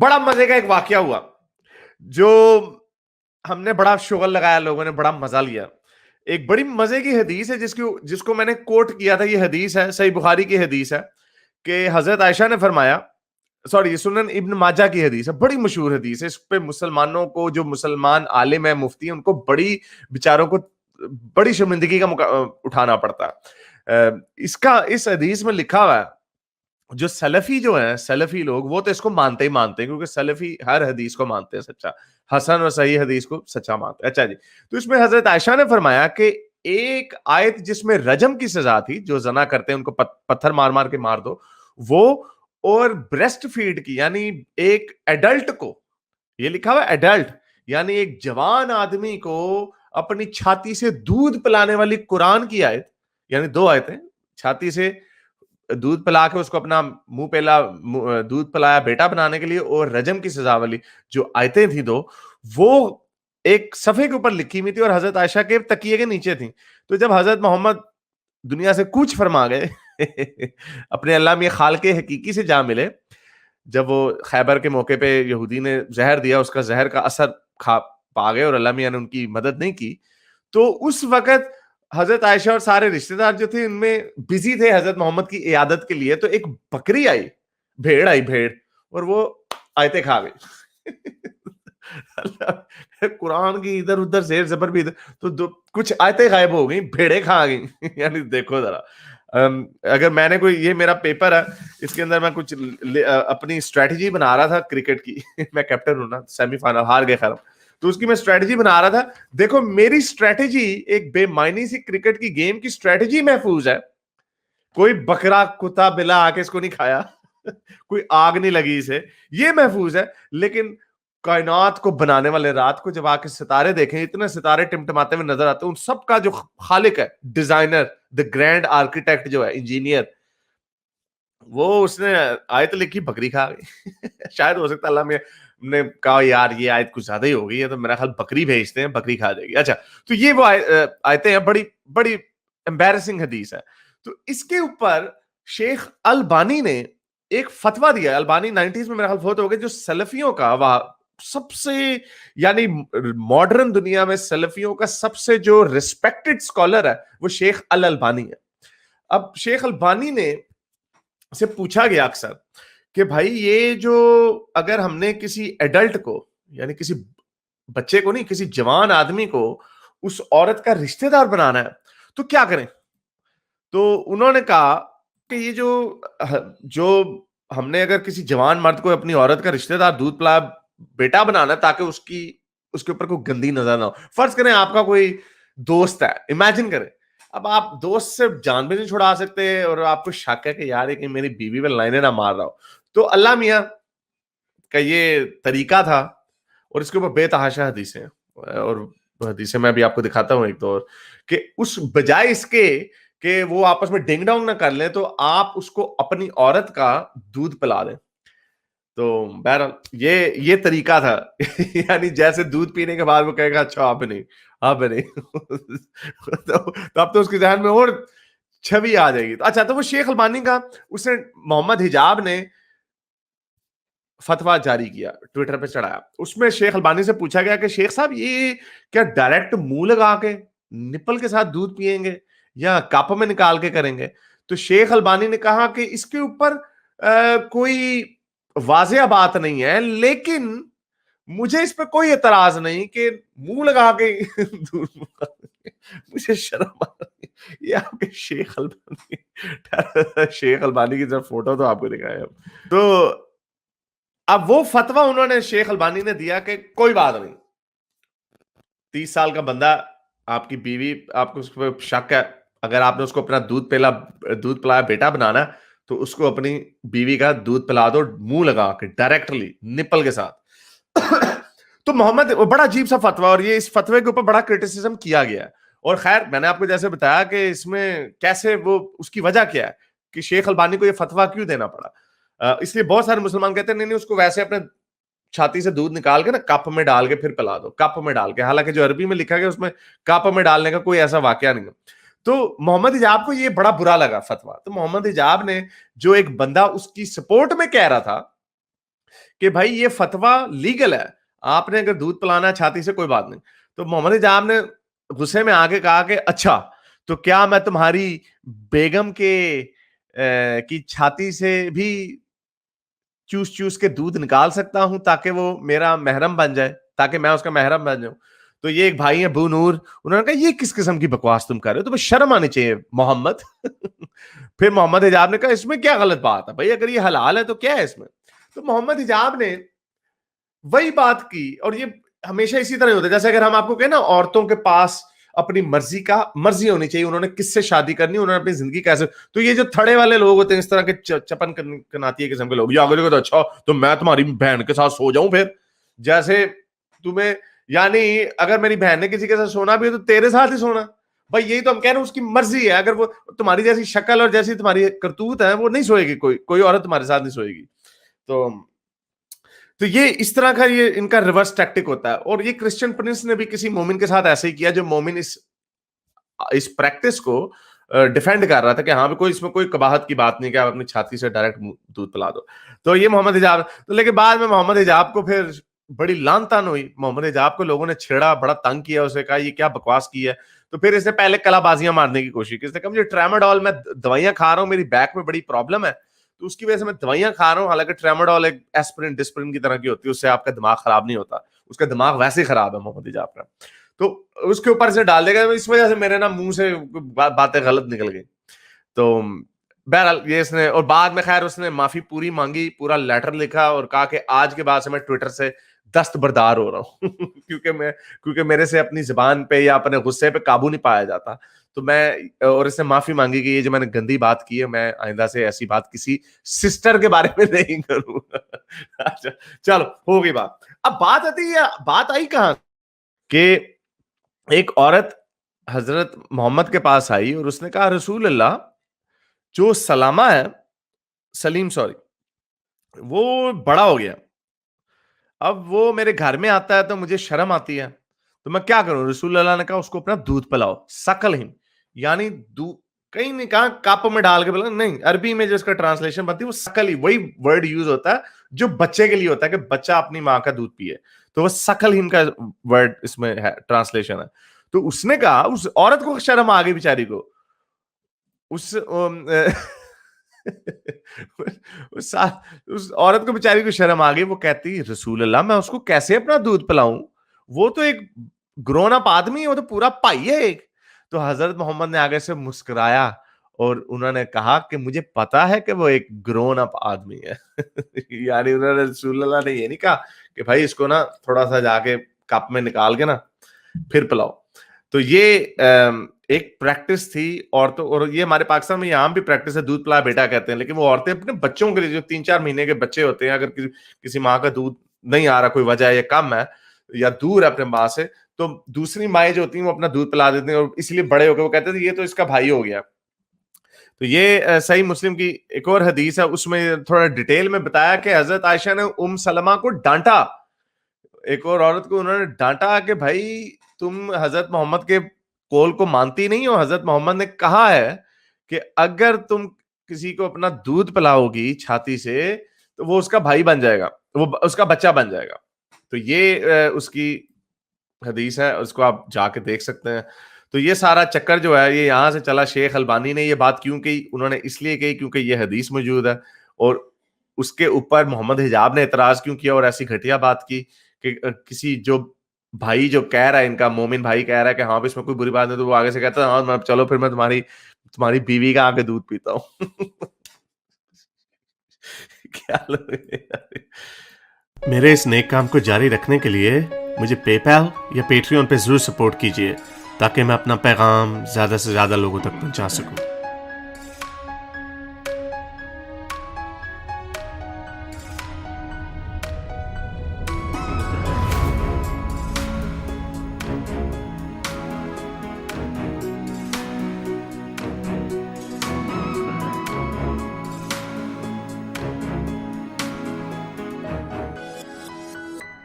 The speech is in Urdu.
بڑا مزے کا ایک واقعہ ہوا جو ہم نے بڑا شغل لگایا, لوگوں نے بڑا مزہ لیا. ایک بڑی مزے کی حدیث ہے جس کو میں نے کوٹ کیا تھا. یہ حدیث ہے, صحیح بخاری کی حدیث ہے کہ حضرت عائشہ نے فرمایا, سوری سنن ابن ماجہ کی حدیث ہے, بڑی مشہور حدیث ہے. اس پہ مسلمانوں کو, جو مسلمان عالم ہے, مفتی ہیں, ان کو بیچاروں کو بڑی شرمندگی کا اٹھانا پڑتا ہے. اس حدیث میں لکھا ہوا ہے, جو سلفی جو ہیں, سلفی لوگ, وہ تو اس کو مانتے ہی مانتے ہیں, کیونکہ سلفی ہر حدیث کو مانتے ہیں سچا, حسن اور صحیح حدیث کو سچا مانتے ہیں. اچھا جی, تو اس میں حضرت عائشہ نے فرمایا کہ ایک آیت جس میں رجم کی سزا تھی, جو زنا کرتے ہیں ان کو پتھر مار مار کے مار دو, وہ, اور بریسٹ فیڈ کی, یعنی ایک ایڈلٹ کو, یہ لکھا ہوا ایڈلٹ یعنی ایک جوان آدمی کو اپنی چھاتی سے دودھ پلانے والی قرآن کی آیت, یعنی دو آیتیں, چھاتی سے دودھ پلا کے اس کو اپنا منہ پہلا دودھ پلایا بیٹا بنانے کے لیے, اور رجم کی سزا والی جو آیتیں تھیں دو, وہ ایک صفحے کے اوپر لکھی ہوئی تھی اور حضرت عائشہ کے تکیے کے نیچے تھیں. تو جب حضرت محمد دنیا سے کوچ فرما گئے اپنے اللہ میں خالق حقیقی سے جا ملے, جب وہ خیبر کے موقع پہ یہودی نے زہر دیا, اس کا زہر کا اثر پا گئے اور اللہ میاں نے ان کی مدد نہیں کی, تو اس وقت حضرت عائشہ اور سارے رشتہ دار جو تھے ان میں بزی تھے حضرت محمد کی عیادت کے لیے. تو ایک بکری آئی, بھیڑ آئی, بھیڑ, اور وہ آیتیں کھا گئی قرآن کی ادھر ادھر زیر زبر بھی ادھر, تو کچھ آیتیں غائب ہو گئی, بھیڑیں کھا گئی. یعنی دیکھو ذرا, اگر میں نے کوئی, یہ میرا پیپر ہے, اس کے اندر میں کچھ اپنی اسٹریٹجی بنا رہا تھا کرکٹ کی میں کیپٹن ہوں نا, سیمی فائنل ہار گئے خیر, تو اس کی میں اسٹریٹجی بنا رہا تھا. دیکھو میری اسٹریٹجی ایک بے معنی سی کرکٹ کی گیم کی اسٹریٹجی محفوظ ہے, کوئی بکرا کتا بلا آ کے اس کو نہیں کھایا, کوئی آگ نہیں لگی اسے, یہ محفوظ ہے. لیکن کائنات کو بنانے والے, رات کو جب آ کے ستارے دیکھیں, اتنے ستارے ٹمٹماتے ہوئے نظر آتے ہیں, ان سب کا جو خالق ہے, ڈیزائنر, دی گرینڈ آرکیٹیکٹ جو ہے, انجینئر, وہ اس نے آیت لکھی, بکری کھا گئی. شاید ہو سکتا اللہ میں نے کہا یار یہ آیت کچھ زیادہ ہی ہو گئی ہے, تو میرا خیال بکری بھیجتے ہیں, بکری کھا جائے گی. اچھا, تو یہ وہ آیتیں ہیں, بڑی بڑی امبیرسنگ حدیث ہے. تو اس کے اوپر شیخ البانی نے ایک فتویٰ دیا, البانی 90s میں میرا خیال فوت ہو گئے, جو سلفیوں کا وہ سب سے, یعنی ماڈرن دنیا میں سلفیوں کا سب سے جو ریسپیکٹڈ اسکالر ہے, وہ شیخ البانی ہے. اب شیخ البانی نے سے پوچھا گیا اکثر کہ بھائی یہ جو, اگر ہم نے کسی ایڈلٹ کو, یعنی کسی بچے کو نہیں, کسی جوان آدمی کو اس عورت کا رشتہ دار بنانا ہے تو کیا کریں؟ تو انہوں نے کہا کہ یہ جو ہم نے اگر کسی جوان مرد کو اپنی عورت کا رشتہ دار دودھ پلا بیٹا بنانا ہے تاکہ اس کے اوپر کوئی گندی نظر نہ ہو. فرض کریں آپ کا کوئی دوست ہے, امیجن کریں, اب آپ دوست سے جان بھی نہیں چھڑا سکتے, اور آپ کو شک ہے کہ یار یہ کہ میری بیوی پہ لائنیں نہ مار رہا ہو. تو اللہ میاں کا یہ طریقہ تھا, اور اس کے اوپر بے تحاشا حدیثیں ہیں, اور حدیثیں میں بھی آپ کو دکھاتا ہوں ایک دو, کہ اس بجائے اس کے کہ وہ آپس میں ڈنگ ڈونگ نہ کر لیں, تو آپ اس کو اپنی عورت کا دودھ پلا دیں. تو بہرحال یہ طریقہ تھا یعنی جیسے دودھ پینے کے بعد وہ کہے گا اچھا آپ نہیں, آپ نہیں تو اب تو اس کے ذہن میں اور چھوی آ جائے گی. اچھا, تو وہ شیخ البانی کا, اس نے محمد حجاب نے فتویٰ جاری کیا, ٹویٹر پہ چڑھایا. اس میں شیخ البانی سے پوچھا گیا کہ شیخ صاحب یہ کیا ڈائریکٹ منہ لگا کے نپل کے ساتھ دودھ پیئیں گے یا کپ میں نکال کے کریں گے؟ تو شیخ البانی نے کہا کہ اس کے اوپر کوئی واضح بات نہیں ہے, لیکن مجھے اس پہ کوئی اعتراض نہیں کہ منہ لگا کے مجھے شرم آ رہی. یہ آپ کے شیخ البانی کی جب فوٹو تو آپ کو دکھایا. تو اب وہ فتویٰ انہوں نے, شیخ البانی نے دیا کہ کوئی بات نہیں, 30 سال کا بندہ, آپ کی بیوی, آپ کو اس پہ شک ہے, اگر آپ نے اس کو اپنا دودھ پلایا بیٹا بنانا, تو اس کو اپنی بیوی کا دودھ پلا دو منہ لگا کے, ڈائریکٹلی نپل کے ساتھ. تو محمد, بڑا عجیب سا فتویٰ, اور یہ اس فتوے کے اوپر بڑا کرٹیسزم کیا گیا ہے. اور خیر میں نے آپ کو جیسے بتایا کہ اس میں کیسے, وہ اس کی وجہ کیا ہے کہ شیخ البانی کو یہ فتویٰ کیوں دینا پڑا. اس لیے بہت سارے مسلمان کہتے ہیں نہیں اس کو ویسے اپنے چھاتی سے دودھ نکال کے نا کپ میں ڈال کے پھر پلا دو, کپ میں ڈال کے, حالانکہ جو عربی میں لکھا گیا اس میں کپ میں ڈالنے کا کوئی ایسا واقعہ نہیں ہے. تو محمد حجاب کو یہ بڑا برا لگا فتویٰ. تو محمد حجاب نے, جو ایک بندہ اس کی سپورٹ میں کہہ رہا تھا کہ بھائی یہ فتویٰ لیگل ہے, آپ نے اگر دودھ پلانا ہے چھاتی سے کوئی بات نہیں. تو محمد حجاب نے غصے میں آ کے کہا کہ اچھا تو کیا میں تمہاری بیگم کی چھاتی سے بھی چوس چوس کے دودھ نکال سکتا ہوں تاکہ وہ میرا محرم بن جائے, تاکہ میں اس کا محرم بن جاؤں. تو یہ ایک بھائی ہیں ابو نور, انہوں نے کہا یہ کس قسم کی بکواس تم کر رہے ہو, تمہیں شرم آنی چاہیے محمد. پھر محمد حجاب نے کہا اس میں کیا غلط بات ہے بھائی, اگر یہ حلال ہے تو کیا ہے اس میں. تو محمد حجاب نے وہی بات کی, اور یہ ہمیشہ اسی طرح ہوتا ہے جیسے اگر ہم آپ کو کہیں نا عورتوں کے پاس اپنی مرضی ہونی چاہیے, انہوں نے کس سے شادی کرنی, انہوں نے اپنی زندگی کیسے. تو یہ جو تھڑے والے لوگ ہوتے ہیں اس طرح کے چپن کناتی قسم کے لوگ, یہ آگے تو اچھا تو میں تمہاری بہن کے ساتھ سو جاؤں, پھر جیسے تمہیں یعنی اگر میری بہن نے کسی کے ساتھ سونا بھی ہے تو تیرے ساتھ ہی سونا بھائی, یہی تو ہم کہہ رہے ہیں اس کی مرضی ہے, اگر وہ تمہاری جیسی شکل اور جیسی تمہاری کرتوت ہے وہ نہیں سوئے گی, کوئی عورت تمہارے ساتھ نہیں سوئے گی. تو یہ اس طرح کا یہ ان کا ریورس ٹیکٹک ہوتا ہے. اور یہ کرسچن پرنس نے بھی کسی مومن کے ساتھ ایسے ہی کیا, جو مومن اس پریکٹس کو ڈیفینڈ کر رہا تھا کہ ہاں بھی اس میں کوئی قباحت کی بات نہیں کہ آپ اپنی چھاتی سے ڈائریکٹ دودھ پلا دو. تو یہ محمد حجاب, تو لیکن بعد میں محمد حجاب کو پھر بڑی لان تان ہوئی, محمد حجاب کو لوگوں نے چھیڑا, بڑا تنگ کیا, اسے کہا یہ کیا بکواس کی ہے. تو پھر اس نے پہلے کلا بازیاں مارنے کی کوشش کی, اس نے کہا مجھے ٹریماڈول میں دوائیاں کھا رہا ہوں, میری بیک میں بڑی پرابلم ہے تو اس کی وجہ سے میں دوائیاں کھا رہا ہوں, حالانکہ ٹریماڈول ایک ایسپرین ڈسپرین کی طرح کی ہوتی ہے, اس سے آپ کا دماغ خراب نہیں ہوتا, اس کا دماغ ویسے ہی خراب ہے محمد حجاب کا. تو اس کے اوپر سے ڈال دے گا, اس وجہ سے میرے نا منہ سے باتیں غلط نکل گئی. تو بہرحال یہ اس نے, اور بعد میں خیر اس نے معافی پوری مانگی, پورا لیٹر لکھا اور کہا کہ آج کے بعد سے میں ٹویٹر سے دستبردار ہو رہا ہوں کیونکہ میرے سے اپنی زبان پہ یا اپنے غصے پہ قابو نہیں پایا جاتا. تو میں, اور اس نے معافی مانگی کہ یہ جو میں نے گندی بات کی ہے میں آئندہ سے ایسی بات کسی سسٹر کے بارے میں نہیں کروں. اچھا چلو ہو گئی بات. اب بات آئی کہاں کہ ایک عورت حضرت محمد کے پاس آئی اور اس نے کہا رسول اللہ جو سلیم وہ بڑا ہو گیا, اب وہ میرے گھر میں آتا ہے تو مجھے شرم آتی ہے, تو میں کیا کروں. رسول اللہ نے کہا اس کو اپنا دودھ پلاؤ, سکل ہم, یعنی کہیں نہیں کہا کپ میں ڈال کے پلاؤ, نہیں, عربی میں جو اس کا ٹرانسلیشن بنتی ہے وہ سکل ہی, وہی ورڈ یوز ہوتا ہے جو بچے کے لیے ہوتا ہے کہ بچہ اپنی ماں کا دودھ پیے, تو وہ سکل ہم کا ورڈ اس میں ہے, ٹرانسلیشن ہے. تو اس نے کہا, اس عورت کو شرم آ گئی بیچاری کو, اس عورت کو بیچاری کو شرم آ گئی, وہ کہتی رسول اللہ میں اس کو کیسے اپنا دودھ پلاؤں, وہ تو ایک گرون اپ آدمی ہے, وہ تو پورا بھائی ہے ایک. تو حضرت محمد نے آگے سے مسکرایا اور انہوں نے کہا کہ مجھے پتا ہے کہ وہ ایک گرون اپ آدمی ہے. یعنی انہوں نے رسول اللہ نے یہ نہیں کہا کہ بھائی اس کو نا تھوڑا سا جا کے کپ میں نکال کے نا پھر پلاؤ. تو یہ ایک پریکٹس تھی عورتوں, اور یہ ہمارے پاکستان میں یہاں بھی پریکٹس ہے, دودھ پلا بیٹا کہتے ہیں, لیکن وہ عورتیں اپنے بچوں کے لیے جو 3-4 مہینے کے بچے ہوتے ہیں, اگر کسی ماں کا دودھ نہیں آ رہا, کوئی وجہ ہے یا کم ہے یا دور ہے اپنے ماں سے, تو دوسری مائیں جو ہوتی ہیں وہ اپنا دودھ پلا دیتے ہیں, اور اس لیے بڑے ہو کے وہ کہتے ہیں یہ تو اس کا بھائی ہو گیا. تو یہ صحیح مسلم کی ایک اور حدیث ہے, اس میں تھوڑا ڈیٹیل میں بتایا کہ حضرت عائشہ نے سلمہ کو ڈانٹا, ایک اور عورت کو انہوں نے ڈانٹا کہ بھائی تم حضرت محمد کے قول کو مانتی نہیں ہو. حضرت محمد نے کہا ہے کہ اگر تم کسی کو اپنا دودھ پلاؤ گی چھاتی سے تو وہ اس کا بھائی بن جائے گا, وہ اس کا بچہ بن جائے گا. تو یہ اس کی حدیث ہے, اس کو آپ جا کے دیکھ سکتے ہیں. تو یہ سارا چکر جو ہے یہ یہاں سے چلا. شیخ البانی نے یہ بات کیوں کہی, انہوں نے اس لیے کہی کیونکہ یہ حدیث موجود ہے, اور اس کے اوپر محمد حجاب نے اعتراض کیوں کیا اور ایسی گھٹیا بات کی کہ کسی جو بھائی جو کہہ رہا ہے, ان کا مومن بھائی کہہ رہا ہے کہ ہاں اس میں کوئی بری بات نہیں, تو وہ آگے سے کہتا ہے ہاں چلو پھر میں تمہاری بیوی کا آگے دودھ پیتا ہوں. کیا میرے اس نیک کام کو جاری رکھنے کے لیے مجھے پے پیل یا پیٹریون پہ ضرور سپورٹ کیجیے تاکہ میں اپنا پیغام زیادہ سے زیادہ لوگوں تک پہنچا سکوں.